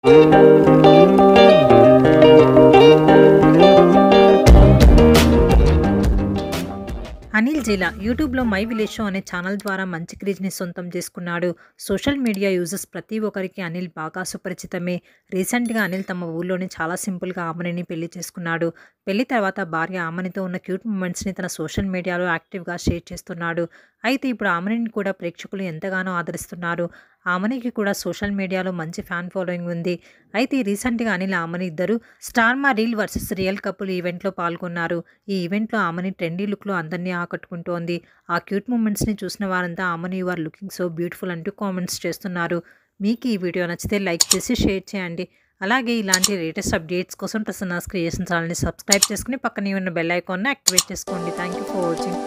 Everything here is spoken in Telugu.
అనిల్ జిలా యూట్యూబ్లో మై విలేజ్ షో అనే ఛానల్ ద్వారా మంచి క్రేజ్ని సొంతం చేసుకున్నాడు. సోషల్ మీడియా యూజర్స్ ప్రతి ఒక్కరికి అనిల్ బాగా సుపరిచితమే. రీసెంట్గా అనిల్ తమ ఊళ్ళోనే చాలా సింపుల్గా ఆమనిని పెళ్లి చేసుకున్నాడు. పెళ్లి తర్వాత భార్య ఆమనితో ఉన్న క్యూట్ మూమెంట్స్ని తన సోషల్ మీడియాలో యాక్టివ్గా షేర్ చేస్తున్నాడు. అయితే ఇప్పుడు ఆమనిని కూడా ప్రేక్షకులు ఎంతగానో ఆదరిస్తున్నారు. ఆమనికి కూడా సోషల్ మీడియాలో మంచి ఫ్యాన్ ఫాలోయింగ్ ఉంది. అయితే రీసెంట్గా అనిల్ ఆమని ఇద్దరు స్టార్ మా రీల్ వర్సెస్ రియల్ కపుల్ ఈవెంట్లో పాల్గొన్నారు. ఈ ఈవెంట్లో ఆమని ట్రెండీ లుక్లో అందరినీ ఆకట్టుకుంటోంది. ఆ క్యూట్ మూమెంట్స్ని చూసిన వారంతా Aamani you are looking so beautiful అంటూ కామెంట్స్ చేస్తున్నారు. మీకు ఈ వీడియో నచ్చితే లైక్ చేసి షేర్ చేయండి. అలాగే ఇలాంటి లేటెస్ట్ అప్డేట్స్ కోసం ప్రసన్నాస్ క్రియేషన్ ఛానల్ని సబ్స్క్రైబ్ చేసుకుని పక్కనే ఉన్న బెల్ ఐకాన్ని యాక్టివేట్ చేసుకోండి. Thank you for watching.